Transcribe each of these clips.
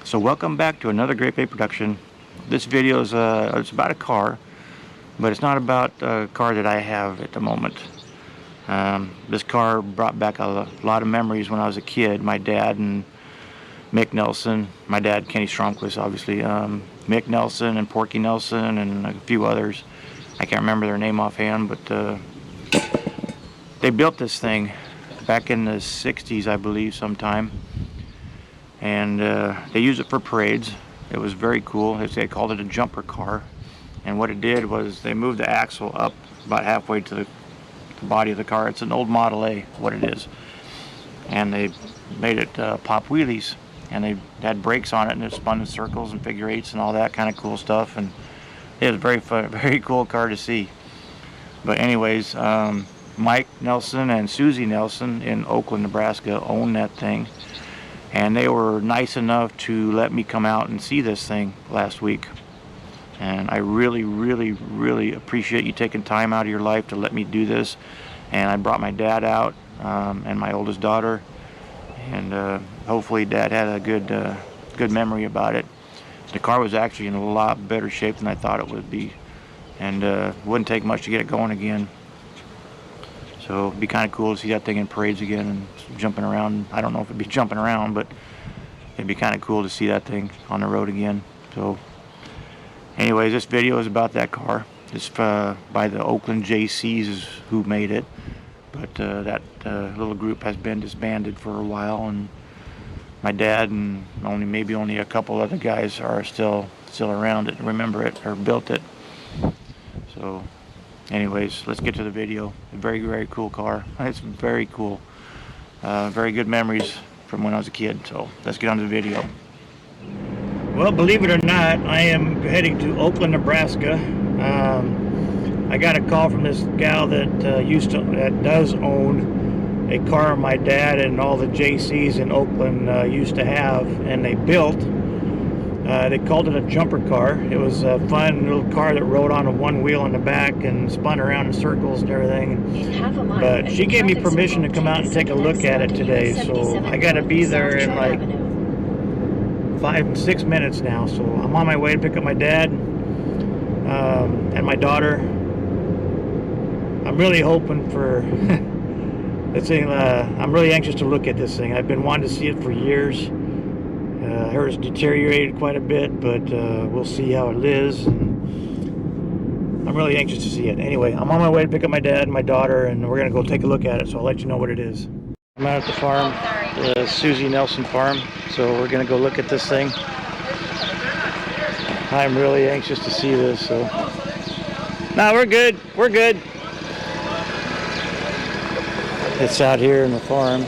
So welcome back to another Great Bay production. This video is it's about a car, but it's not about a car that I have at the moment. This car brought back a lot of memories when I was a kid. My dad and Mick Nelson, my dad Kenny Stromquist obviously, Mick Nelson and Porky Nelson and a few others. I can't remember their name offhand, but they built this thing back in the 60s, I believe, sometime. And they used it for parades. It was very cool. They called it a jumper car. And what it did was they moved the axle up about halfway to the body of the car. It's an old Model A, what it is. And they made it pop wheelies. And they had brakes on it, and it spun in circles and figure eights and all that kind of cool stuff. And it was very fun, very cool car to see. But anyways, Mike Nelson and Susie Nelson in Oakland, Nebraska own that thing. And they were nice enough to let me come out and see this thing last week. And I really, really, really appreciate you taking time out of your life to let me do this. And I brought my dad out and my oldest daughter. And hopefully Dad had a good memory about it. The car was actually in a lot better shape than I thought it would be. And wouldn't take much to get it going again. So it'd be kind of cool to see that thing in parades again and jumping around. I don't know if it'd be jumping around, but it'd be kind of cool to see that thing on the road again. So anyways, this video is about that car. It's by the Oakland Jaycees is who made it. But that little group has been disbanded for a while, and my dad and maybe only a couple other guys are still around it, remember it, or built it. So anyways, let's get to the video. A very, very cool car. It's very cool. Very good memories from when I was a kid. So let's get on to the video. Well, believe it or not, I am heading to Oakland, Nebraska. I got a call from this gal that does own a car my dad and all the Jaycees in Oakland used to have, and they built. They called it a jumper car. It was a fun little car that rode on a one wheel in the back and spun around in circles and everything. But she gave me permission to come out and take a look at it today, so I got to be there in like 5-6 minutes now. So I'm on my way to pick up my dad and my daughter. I'm really hoping for this thing. I'm really anxious to look at this thing. I've been wanting to see it for years. I heard it's deteriorated quite a bit, but we'll see how it is. And I'm really anxious to see it. Anyway, I'm on my way to pick up my dad and my daughter, and we're going to go take a look at it, so I'll let you know what it is. I'm out at the farm, the Susie Nelson farm, so we're going to go look at this thing. I'm really anxious to see this, so... No, we're good. We're good. It's out here in the farm.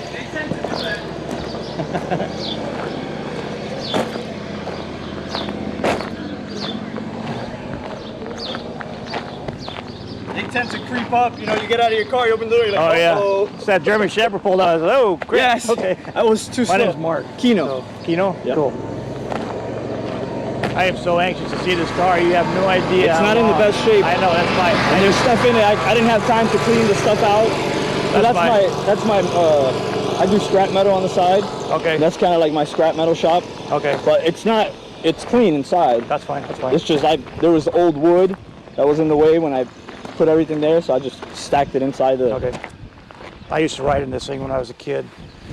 They tend to creep up. You know, you get out of your car, you open the door, you're like, oh, yeah. oh. It's that German Shepherd pulled out. I was like, oh, crap. Yes. Okay. I was too slow. My name's Mark. Kino. So, Kino? Yep. Cool. I am so anxious to see this car. You have no idea. It's not in the best shape. I know, that's fine. And there's stuff in it. I didn't have time to clean the stuff out. That's my I do scrap metal on the side. Okay. That's kind of like my scrap metal shop. Okay. But it's clean inside. That's fine, that's fine. It's just, there was old wood that was in the way when I put everything there, so I just stacked it inside the... Okay. I used to ride in this thing when I was a kid.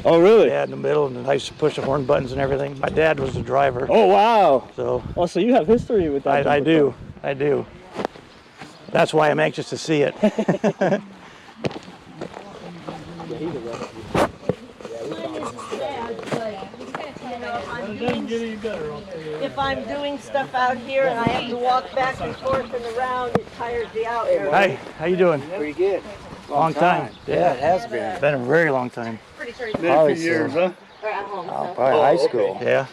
Oh, really? Yeah, in the middle, and I used to push the horn buttons and everything. My dad was the driver. Oh, wow. So... Oh, so you have history with that. I do. That's why I'm anxious to see it. If I'm doing stuff out here and I have to walk back and forth and around, it tires me out. Hi, how you doing? Pretty good. Long time. Yeah, it has been. Been a very long time. Been a few years, huh? Probably high school. Yeah.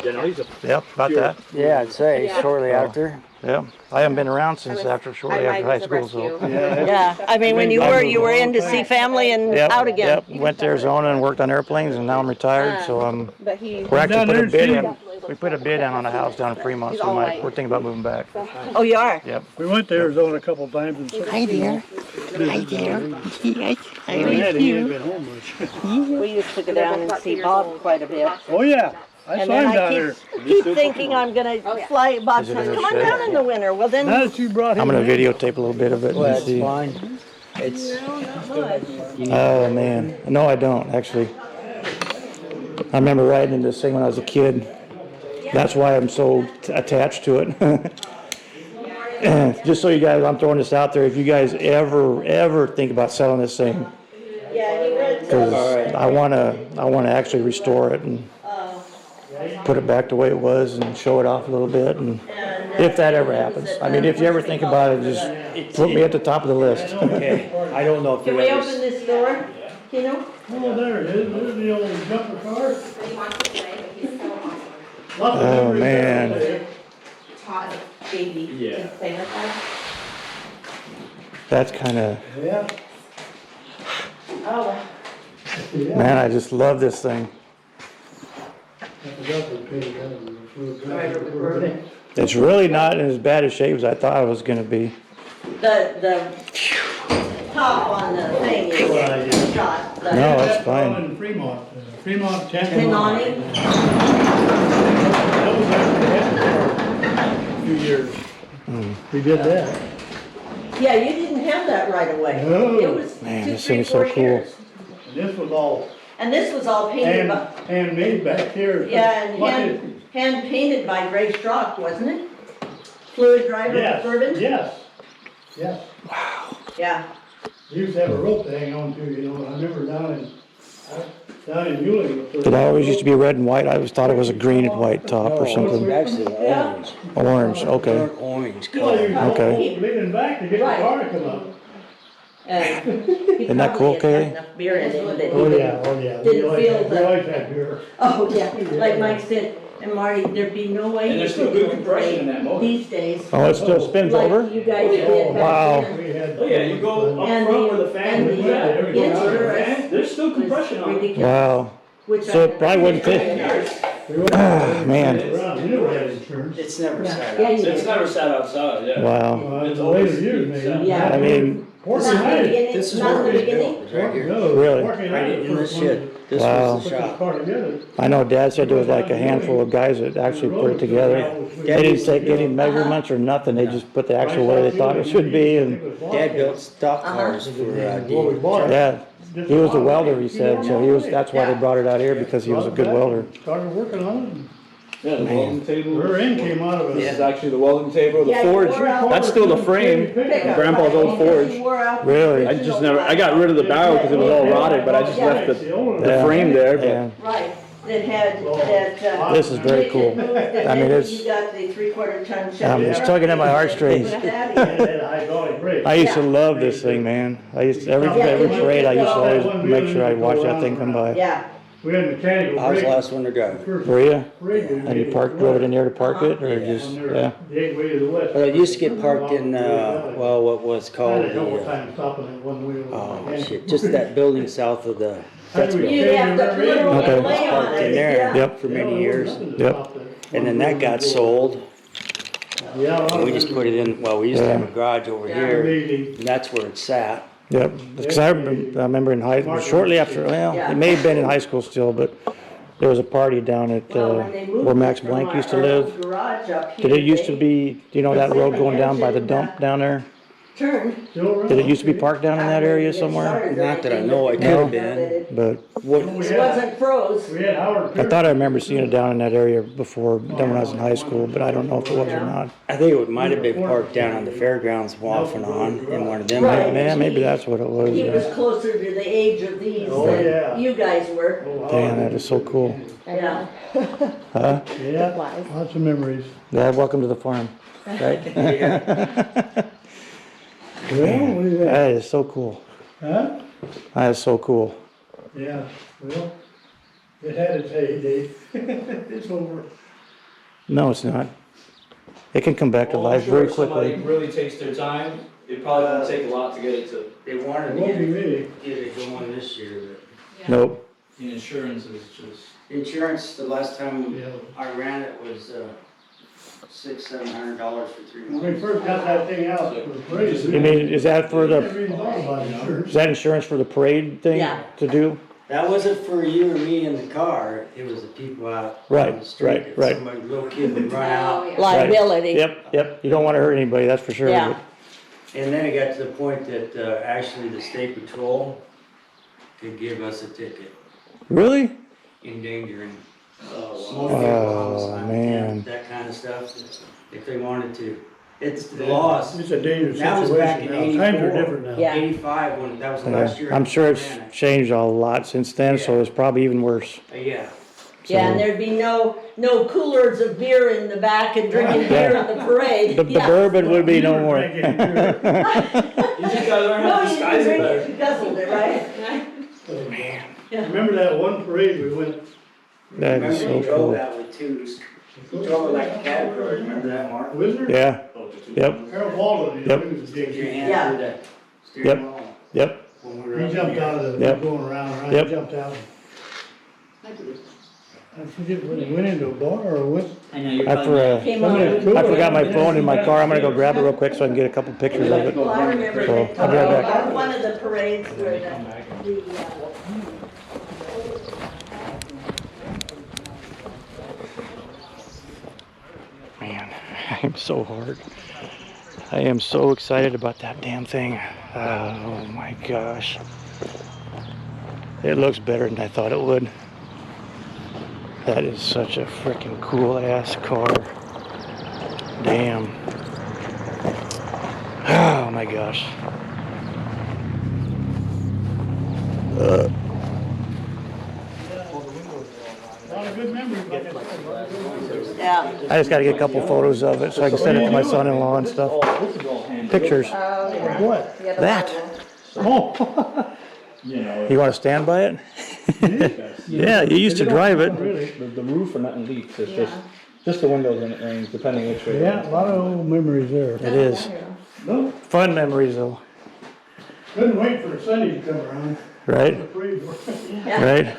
Yep, about that. Yeah, I'd say shortly after. Yeah, I haven't been around since shortly after high school. So. Yeah, I mean, when you were in to see family and out again. Yep, went to Arizona and worked on airplanes, and now I'm retired. So we're actually put a bid in. We put a bid in on a house down in Fremont, so we're thinking about moving back. Oh, you are? Yep. We went to Arizona a couple times. And Hi there. Hi there. he ain't been home much. We used to go down and see Bob quite a bit. Oh yeah. I And saw then him I down there. keep thinking I'm gonna fly. Bob Is it says, in the come on shed? down in the winter. Well, then, Now that you brought him I'm gonna in, videotape a little bit of it Well, and that's see. fine. It's, no, not much. Oh man, no, I don't actually. I remember riding in this thing when I was a kid. That's why I'm so attached to it. Just so you guys, I'm throwing this out there. If you guys ever think about selling this thing, Yeah, he read because some. I wanna actually restore it and put it back the way it was and show it off a little bit, and if that ever happens. I mean, if you ever think about it, just put me at the top of the list. okay, I don't know if Can you we ever. open this door, Keno? oh, there it is, there's the old jumper car. Oh man, Hot baby. Yeah. Thing like that. that's kind of, Yeah. Oh, man, I just love this thing. It's really not in as bad a shape as I thought it was gonna be. the top on the thing is shot. The No, it's fine. In Fremont, Fremont, Pinani. That was a few years. We did that. Yeah, you didn't have that right away. No. It was Man, 2, this 3, thing's so 4 cool. years. And this was all And this was all painted by, handmade back here. yeah, and Like hand painted by Ray Strock, wasn't it? Fluid driver Yes, bourbon? yes, yes. Yeah. He used to have a rope to hang on to, you know, I remember down in Ewing. It always used to be red and white. I always thought it was a green and white top or something. Actually, orange. Orange, okay. Burnt orange Well, color. you Okay. leaning back to get the Right. car to come up. Isn't that cool, Kaylee? Enough beer in him that he Oh, didn't. yeah, oh, yeah. Didn't We always feel had- the- We always had beer. Oh, yeah, like Mike said, and Marty, there'd be no way. And you there's still could good compression in that motor. These days, Oh, it still spins over? like you guys did Wow. back then. We had. Oh yeah, you go up And front the- where the fan and is the, at, every insurance fan, there's still compression Was on it. ridiculous. Wow. Which So I- it probably wouldn't fit. We were Man, around, we never had insurance. It's never Yeah, sat yeah, out. you It's did. never sat outside, yeah. wow. It's a later years, maybe. Yeah. I mean, Porky Not in the United. beginning, This is not in where the it was beginning. built, was right here. No, Really? Porky Right United in this first one shed. This Wow. was the Put this shop. car together. I know Dad said there was like a handful of guys that actually put it together. They didn't take any measurements or nothing. They just put the actual way they thought it should be, and Dad built stock cars for Well, we Dean. bought it. yeah, he was a welder, he said, so that's why they brought it out here, because he was a good welder. Started working on Yeah, the welding it. table. Her end came out of This is it. actually the welding table, the Yeah, you forge. wore out- That's still the frame, Pickup, Grandpa's right, old because forge. you wore out the Really? I just never, I got rid of the barrel because it was all rotted, but I just left the Yeah. frame there, but. Yeah. Right, that had, that, This is very cool. I mean, it's, You got the 3/4 ton I'm Chevy. just tugging at my heartstrings. It had a hydraulic brake. I used to love this thing, man. Every parade, I used to always make sure I watch that thing come by. Yeah, We had mechanical I was brake. the last one to go. Were you? And you drove it in there to park it, or just, yeah? Gateway to the west. Well, it used to get parked in, well, what was I called had a couple the, times stopping at one wheel. oh shit, just that building south of the Fetz mill. you'd have to literally Okay. lay on Parked in it, there. yeah. Yep. For many years. Yep. And then that got sold, Yeah. and we just put it in, well, we used to have a garage over here, Amazing. and that's where it sat. Yep, because I remember in shortly after, well, it may have been in high school still, but there was a party down at, Well, when they moved where Max it from Blank our- used to our live. old garage up Did here, it used to they be, do you know that road going down by the dump down there? Turned. Did it used to be parked down in that area somewhere? Not that I know, it could have been. But What, It wasn't froze. We had Howard. I thought I remember seeing it down in that area before, then when I was in high school, but I don't know if it was or not. I think it might have been parked down on the fairgrounds off and on in one of them. Right. Man, maybe that's what it was. He was Yeah. closer to the age of these Oh, yeah. than you guys were. Damn, that is so cool. Yeah. Huh? Yeah, lots of memories. Dad, welcome to the farm, right? Well, what do you think? That is so cool. Huh? That is so cool. Yeah, well, it had its heyday. It's over. No, it's not. It can come back to Well, I'm life sure very if somebody quickly. really takes their time, it probably won't take a lot to get it to, They wanted It won't be to me. get it going this year, Nope. the insurance is just. but insurance, the last time Yeah. I ran it was, $600-700 for 3 When we months. first got that thing out, it was crazy. You mean, is that for Never the, even thought about insurance. is that insurance for the parade thing Yeah. to do? That wasn't for you or me in the car, it was the people out Right, on the street. right, that right. Somebody, little kid would run out. Liability. Yep, you don't wanna hurt anybody, that's for sure. Yeah. And then it got to the point that actually the state patrol could give us a ticket, Really? endangering Oh, small vehicles, man. that kind of stuff, if they wanted to. It's the laws. It's a dangerous That was back situation in now. Times are 84. different now. Yeah. 85, when that was the last year. I'm sure it's Atlanta. changed a lot since then, so it's probably even worse. Yeah. Yeah, and there'd be no coolers of beer in the back and drinking beer in the parade. The bourbon would be no more. You just gotta learn how No, to you disguise didn't it drink better. it, you guzzled it, right? Remember that one parade we went, That Remember is so he drove cool. that with twos. He drove it like a Caterpillar, remember that, Mark? Wizard? Yeah, yep, Harold Baldwin, he Yep. was a Stick your dick. hand Yeah. through the steering wheel. yep. When we were He up jumped here. out of the, Yep. going around, Yep. he jumped out. I forget whether he went into a bar or went. I know you're Came on. I forgot my phone in my car, I'm gonna go grab it real quick so I can get a couple pictures of it. Well, I remember So, they I'll talked be right back. about one of the parades where Man, I am so hard. I am so excited about that damn thing. Oh my gosh. It looks better than I thought it would. That is such a freaking cool ass car. Damn. Oh my gosh. A lot of good memories. yeah. I just gotta get a couple photos of it so I can send it to my son-in-law and stuff. Pictures. What? That. Oh. You wanna stand by it? Yeah, you used to drive it. Really? The roof or nothing leaks, it's just the windows and it rains, depending which way. Yeah, a lot of old memories there. It is. No, Fun memories though, couldn't wait for Sunday to come around. right? The parade was- Right?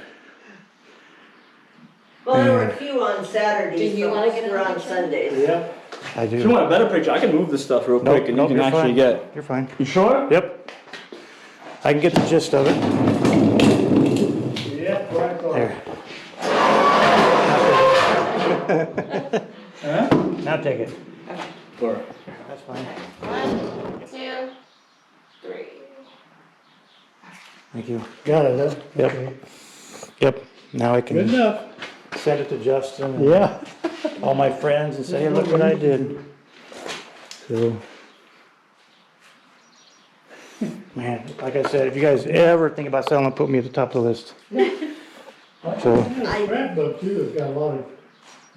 Well, there were a few on Saturdays, Do you but wanna most get were a on picture? Sundays. Yeah. I If you do. want a better picture, I can move this stuff real quick and you can you're actually fine. get. You're fine. You sure? Yep. I can get the gist of it. Yeah, black car. There. Now take it. Or That's fine. 1, 2, 3. Thank you. Got it, huh? Yep. Okay. Yep. Now I Good can enough. send it to Justin and Yeah. all my friends and say, hey, look what I did. So, man, like I said, if you guys ever think about selling, put me at the top of the list. So, Scrapbook too, has got a lot of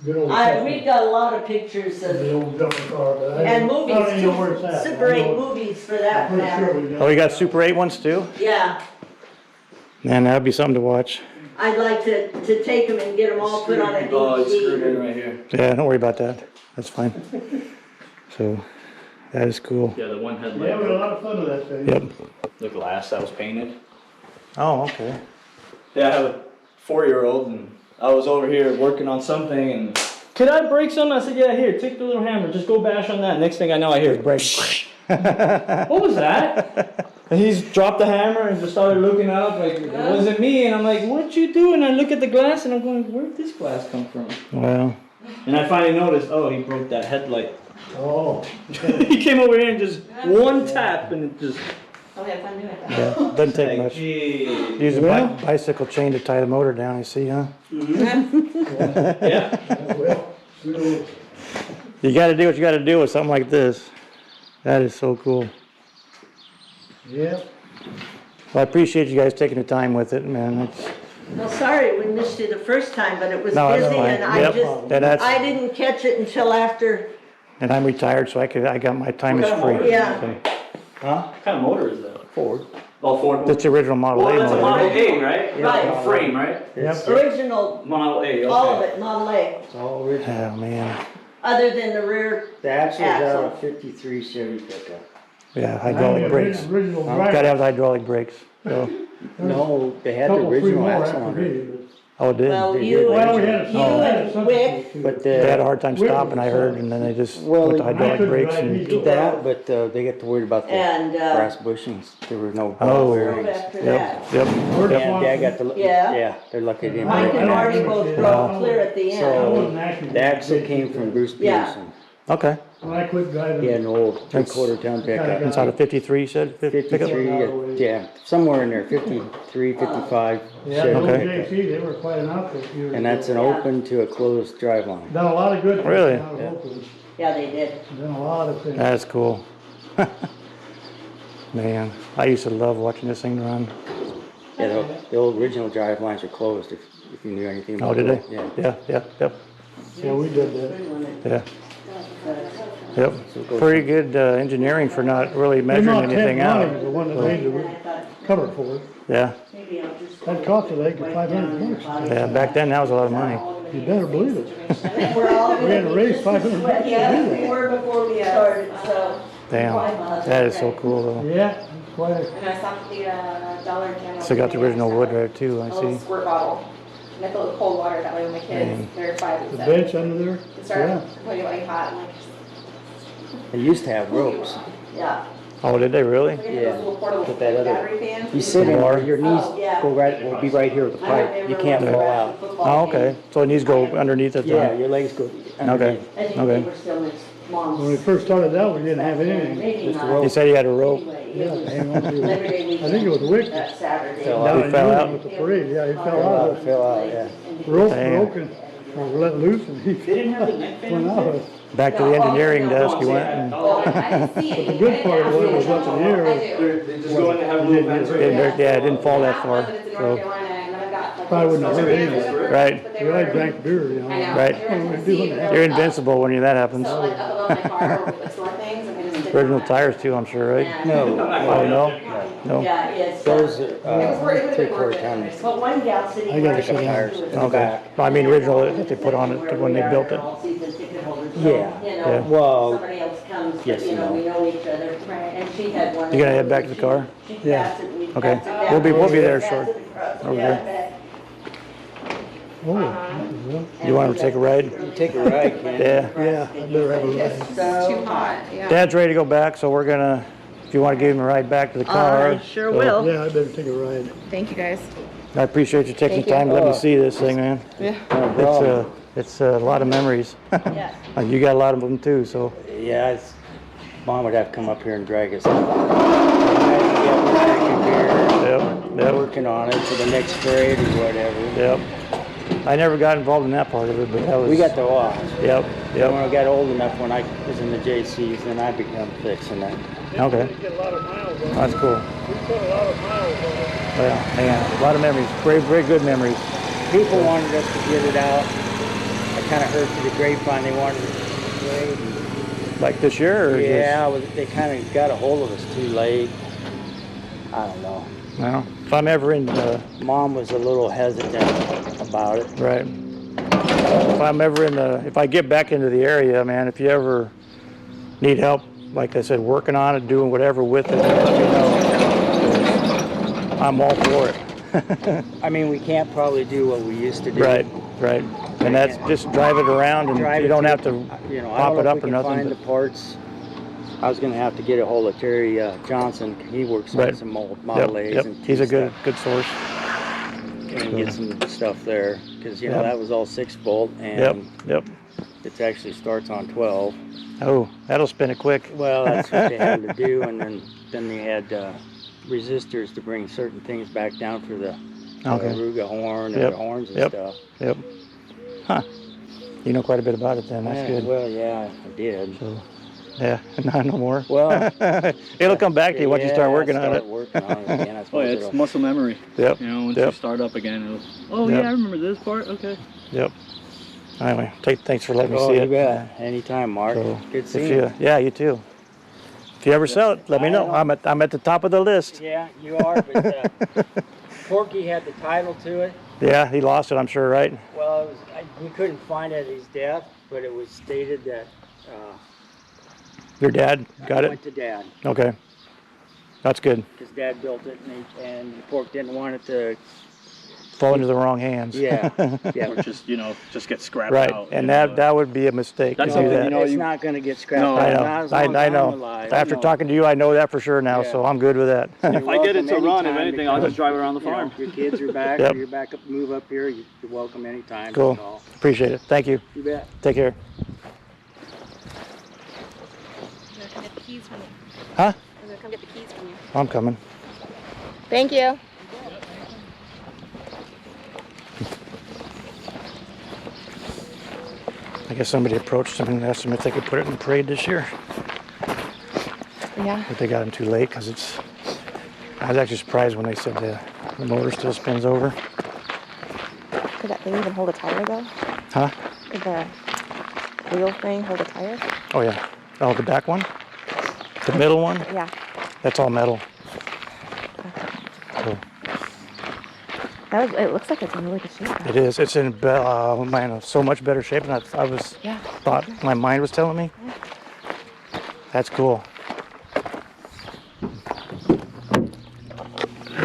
good old. We've got a lot of pictures of, The old jumper car, but I and don't even know where movies it's too, at. Super I 8 know- movies for that Pretty sure matter. we got. oh, you got Super 8 ones too? Yeah, Man, that'd be something to watch. I'd like to take them and get them all put on a oh, it's screwed in DVD. right here. Yeah, don't worry about that. That's fine. So, that is cool. Yeah, the one headlight. Yeah, we had a lot of fun with that thing. Yep. The glass that was painted. Oh, okay. Yeah, I have a 4-year-old and I was over here working on something and could I break something? I said, yeah, here, take the little hammer, just go bash on that. Next thing I know, I hear Break. what was that? And he's dropped the hammer and just started looking up like it wasn't me. And I'm like, what you do? And I look at the glass and I'm going, where'd this glass come from? Well, And I finally noticed, oh, he broke that headlight. Oh. He came over here and just one tap and it just. Oh, have fun doing that. yeah, doesn't take Like, much. geez. Use a bicycle chain to tie the motor down, I see, huh? Yeah. Well, good old. You gotta do what you gotta do with something like this. That is so cool. Yeah. Well, I appreciate you guys taking the time with it, man. It's, Well, sorry, we missed you the first time, but it was no, that's busy fine. and I Yep. just, And that's, I didn't catch it until after, and I'm retired, so I got my time is What kind of free. yeah. So, huh? What kind of motor is that? Ford. Oh, Ford. That's the original Model Well, A that's a motor. Model A, right? Right. Frame, right? Yep. Original, Model A, okay. all of it, Model A, It's all original. Oh, man. other than the rear. The axle's out Axle. of 53 Chevy pickup. Yeah, hydraulic brakes. Original Gotta driver. have the hydraulic brakes. So, No, they had the Couple, three original more axle after on it. me, Oh, it did? Well, They you, did. Well, we had you a and Wick, But They had a hard time stopping, I heard, and then they just Well, went to hydraulic I couldn't brakes drive and... either. that, but they got worried about the and, brass bushings. There were no Oh. ball drove bearings. after Yep, that. yep. And Dad got the, Yeah. they're lucky they didn't Mike break and the Marty axle. both drove clear at the I end. So wasn't actually. the axle came from Bruce Yeah. Peterson. Okay. When I quit driving. He had an old three-quarter ton pickup. Inside of 53, you said? Pickup? 53, yeah, somewhere in there, 53, 55 Yeah, Chevy the old pickup. Jaycee, they were quite an outfit years And that's ago. an open to a closed drive line. Done a lot of good. Really? Out of Yeah. Oakland. Yeah, they did. Done a lot of things. That's cool. Man, I used to love watching this thing run. Yeah, the old original drive lines are closed if you knew anything about Oh, did it. they? Yeah. Yeah, yeah, yep, Yeah, we did that. yeah. Yep. Pretty good engineering for not really They're measuring not anything 10 out. lines, the one that made the cover for it. Yeah, That cost like $500. yeah, back then that was a lot of money. You better believe it. We're all We had to raise $500 to do Yeah, we that. were before we started, so. Damn, that is so cool though. Yeah, it's quite a, And I stopped the Dollar General. So got the today, original I wood stopped right too, I A little see. squirt bottle. And I filled it with cold water, that way when my kids, they're 5 and the 7. bench under there. Can start Yeah. putting it like hot, and like, They used to have ropes. Yeah. Oh, did they really? look at Yeah, those little portable put that other- battery fans. You sit in Bar. there, your knees Oh, yeah. go right, will be right here with the pipe. You can't fall out. Oh, okay, so it needs to go underneath it Yeah, then? your legs go Okay, underneath. I think okay. they were still in mom's. When we first started out, we didn't have anything. Maybe Just a not. rope. You said you had a rope? Anyway, Yeah, it was hang on to it. Labor Day weekend. I think it was Wick. That Saturday. Fell Down He in fell Union out? with the parade, yeah, he fell Fell out. out, fell out, yeah. Rope Damn. broken, or let loose, and he went out. Back to the engineering desk you went and... Oh, I didn't see it. The good part of it was up in the air. I do. They just go in and have a little vents right Yeah, it didn't fall that That far, one, but it's in North so, Carolina, and then I've got, like, Probably wouldn't have hurt little anyway. Right. but they We were- like drank beer, you know. I know. Right. They were in What are we Tennessee, doing? but they you're were up. invincible when that happens. So like up above my car, where we would store things, and we just did Original that. tires too, I'm sure, right? And- No, Oh, no? No? Yeah, it's. those It was are worth- it would've been three-quarter worth it. ton. But one gal sitting I gotta right sit next down. to us. In the Okay. back. No, I mean original that they put on it when they built it. Yeah. You Yeah. know, Well, somebody else comes, but yes you and know, no. we know each other. Right. And she had one. You gonna head back to the car? She Yeah. passed it, we Okay. passed it down. We'll be there Passed short. it across, Over yeah, there. Oh, You want to take a ride? you take a ride, Ken. Yeah. yeah, I better have a ride. Too hot, yeah. Dad's ready to go back, so we're gonna, if you want to give him a ride back to the car. I sure so- will. Yeah, I better take a ride. Thank you, guys. I appreciate you taking Thank the you. time to let me Oh. see this thing, man. Yeah. No It's problem. it's a lot of memories. Yeah. You got a lot of them too, so. Yeah, Mom would have to come up here and drag us. I had to get back Yep, here, yep, working on it for the next grade or whatever. yep. I never got involved in that part of it, but that was. We got the watch. Yep, When yep, I got old enough, when I was in the Jaycees, then I become fixing that. okay. Get a lot of miles on it. That's cool. We put a lot of miles on it. Yeah, man, a lot of memories, very, very good memories. People wanted us to get it out. I kind of heard through the grapevine they wanted it grade. Like this year or just? Yeah, they kind of got a hold of us too late. I don't know. Well, if I'm ever in the, Mom was a little hesitant about it. right. If I'm ever in the, if I get back into the area, man, if you ever need help, like I said, working on it, doing whatever with it, let me know. I'm all for it. I mean, we can't probably do what we used to do. Right, right. And that's just drive it around and Drive you it don't to- have to You know, I pop don't it know up if or we can nothing. find the but- parts. I was gonna have to get a hold of Terry Johnson. He works on Right. some old Yep, Model A's yep. and He's a stuff, good source. and get some stuff there because you know Yep. that was all 6-volt Yep, and yep. it actually starts on 12. Oh, that'll spin it quick. Well, that's what they had to do, and then they had resistors to bring certain things back down for the Okay. Ruga horn and Yep, the horns and yep. stuff. Yep. Huh. You know quite a bit about it then. That's Yeah, good. Well, yeah, I did. So, yeah, not no more. Well, It'll come back to you once you start working on it. Working on it again, I Oh, suppose yeah, it's it'll- muscle memory. Yep. You know, once Yep. you start up again, it'll, oh Yep. yeah, I remember this part. Okay. Yep. Anyway, thanks for letting me Oh, see you it. bet. Anytime, Mark. So, Good if seeing you, you. yeah, you too. If you ever sell it, let me I know. know. I'm at the top of the list. Yeah, you are, but Porky had the title to it. Yeah, he lost it, I'm sure, right? Well, we couldn't find it at his death, but it was stated that Your dad got it? went to Dad. Okay. That's good. Because Dad built it, and Pork didn't want it to fall into the wrong hands. Yeah, yeah. Or just, you know, just get scrapped Right, out. and you know, that would be a mistake to That's do something, that. you know, It's not gonna get scrapped No. out. I Not know, as long as I I'm know. alive, After you know. talking to you, I know that for sure now, Yeah. so I'm good with that. If I get it to welcome run, if anytime anything, to I'll come. just drive around the You know, farm. your kids are back, Yep. or you're back up, move up here, you're welcome anytime. Cool. That's all. Appreciate it. Thank you. You bet. Take care. I'm gonna come get the keys from you. Huh? I'm gonna come get the keys from you. I'm coming. Thank you. I guess somebody approached them and asked them if they could put it in the parade this year. Yeah. But they got them too late because I was actually surprised when they said the motor still spins over. Could that thing even hold a tire though? Huh? Could the wheel thing hold a tire? Oh yeah. Oh, the back one? The middle one? Yeah. That's all metal. Cool. It looks like it's in really good shape. It is. It's in man, so much better shape than I was Yeah. thought my mind was telling me. That's cool.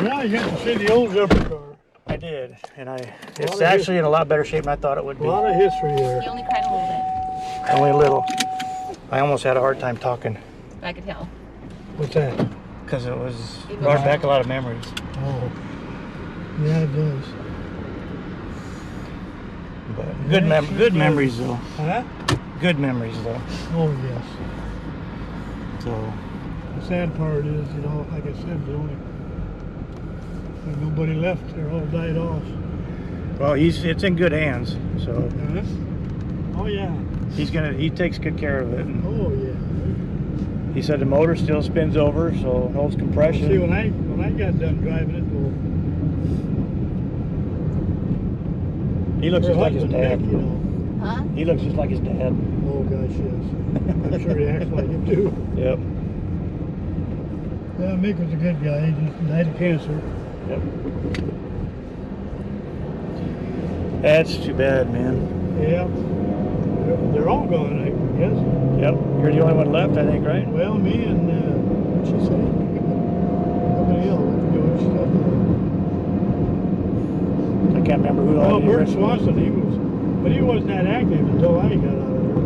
Yeah, you got to see the old jumper car. I did, and it's actually in a lot better shape than I thought it would A be. lot of history there. You only cried a little bit. Only a little. I almost had a hard time talking I could tell. What's that? because it brought back a lot of memories. Oh. Yeah, it does. But good memories though. Huh? Good memories though. Oh, yes. So The sad part is, you know, like I said, there's nobody left. They're all died off. well, it's in good hands. So Huh? Oh, yeah. he takes good care of it. And Oh, yeah. he said the motor still spins over, so it holds compression. See, when I got done driving it, well, He looks just like his dad. You know. Huh? He looks just like his dad. Oh, gosh, yes. I'm sure he acts like him, too. Yep. Yeah, Mick was a good guy. He just died of cancer. Yep. That's too bad, man. Yeah. They're all gone, I guess. Yep. You're the only one left, I think, right? Well, me and, what'd she say? Nobody else. I forget what she said. I can't remember who all Well, the Bert rest was. Swanson, but he wasn't that active until I got out of there.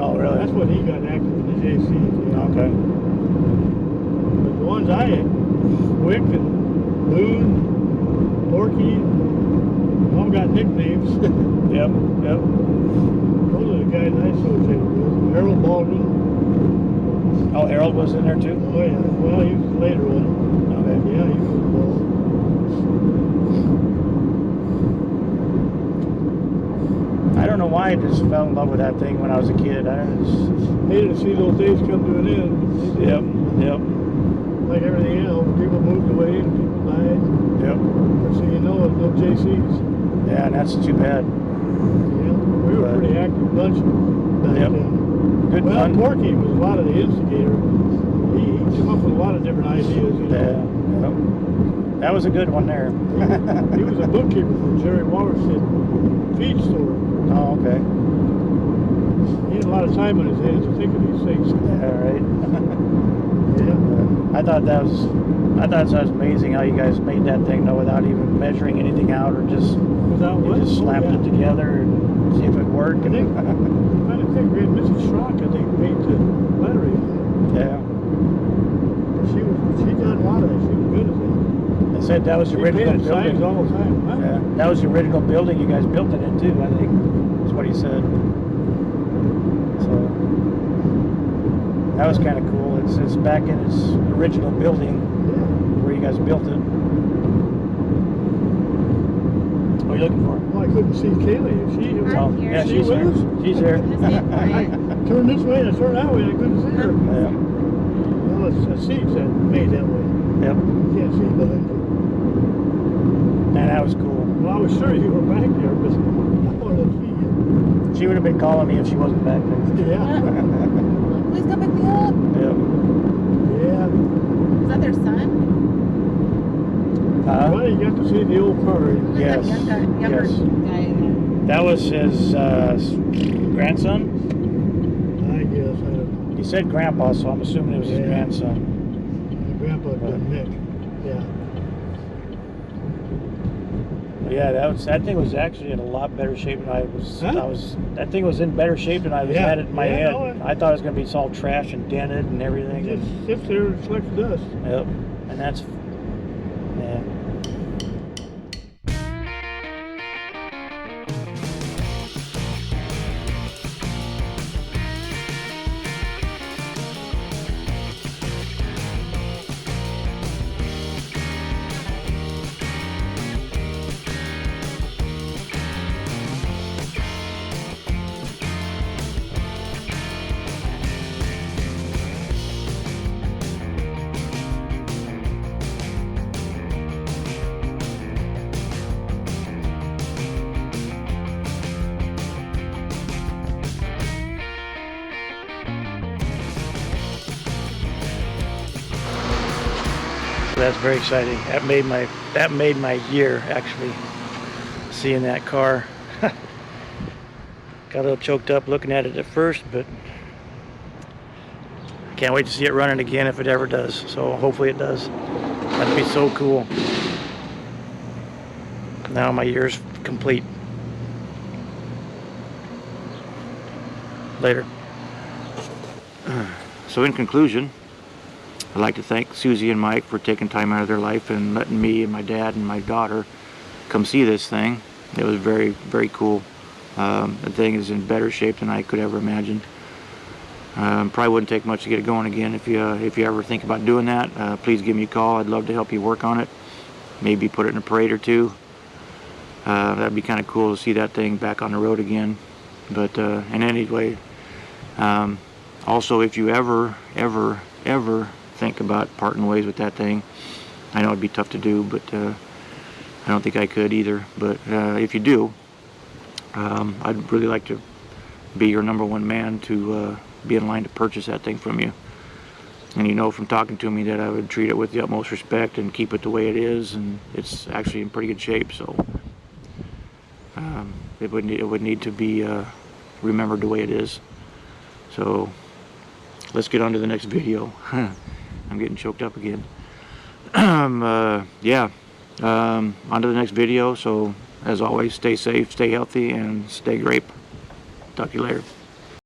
Oh, really? That's when he got active in the Jaycee. Yeah. Okay. But the ones I had, Wick and Boone, Porky, all got nicknames. Yep. Yep. Those are the guys I associated with. Harold Baldwin. Oh, Harold was in there too? Oh, yeah. Well, he was the later one. Okay. Yeah, he was involved. I don't know why I just fell in love with that thing when I was a kid. I just, Hated to see those days come to an end. yep. Yep. Like everything else, people moved away and people died. Yep. So you know, there's no Jaycees. Yeah, and that's too bad. Yeah, we were a pretty active bunch back Yep. then. Good Well, fun. Porky was a lot of the instigator. He came up with a lot of different ideas. You Yeah. know. Yep. That was a good one there. He was a bookkeeper for Jerry Watershed feed store. Oh, okay. He had a lot of time on his hands to think of these things. Yeah, right. Yeah. I thought that was amazing how you guys made that thing though without even measuring anything out or just Without you what? just slapped it together and see if it worked. I think, I'm trying to think, we had Mrs. Schrock, I think, paid the lettering. Yeah. She done a lot of that. She was good at that. They said that was the She original painted signs building. all the time. Huh? Yeah, that was the original building you guys built it in too, I think. That's what he said. So that was kind of cool. It's back in its original building where you guys built it. What are you looking for? Well, I couldn't see Kaylee. She was Oh, here. yeah, She she's there. with us? She's there. I turned this way and I turned that way and I couldn't see her. Yeah. Well, it's the seats that made that way. Yep. You can't see behind you. And that was cool. Well, I was sure you were back there, but I wanted to see you. She would have been calling me if she wasn't back there. Yeah. Please come pick me up. Yep. Yeah. Is that their son? Well, you got to see the old car. Who's Yes. that younger Yes. guy in That was his grandson. I guess. I don't know. He said grandpa, so I'm assuming it was his Yeah. grandson. My grandpa done Nick. Yeah. Yeah, that thing was actually in a lot better shape than I was. Huh? That thing was in better shape than I was had it in my head. no, I thought it was gonna be all trash and dented and everything. it just sits there and collects dust. Yep, and that's yeah. That's very exciting. That made my year, actually, seeing that car. Got a little choked up looking at it at first, but can't wait to see it running again if it ever does. So hopefully it does. That'd be so cool. Now my year's complete. Later. So in conclusion, I'd like to thank Susie and Mike for taking time out of their life and letting me and my dad and my daughter come see this thing. It was very, very cool. The thing is in better shape than I could ever imagine. Probably wouldn't take much to get it going again. If you ever think about doing that, please give me a call. I'd love to help you work on it. Maybe put it in a parade or two. That'd be kind of cool to see that thing back on the road again. But in any way, also if you ever think about parting ways with that thing, I know it'd be tough to do, but I don't think I could either. But if you do, I'd really like to be your #1 man to be in line to purchase that thing from you. And you know from talking to me that I would treat it with the utmost respect and keep it the way it is, and it's actually in pretty good shape. So it would need to be remembered the way it is. So let's get on to the next video. I'm getting choked up again. Yeah, on to the next video. So as always, stay safe, stay healthy, and stay grape. Talk to you later.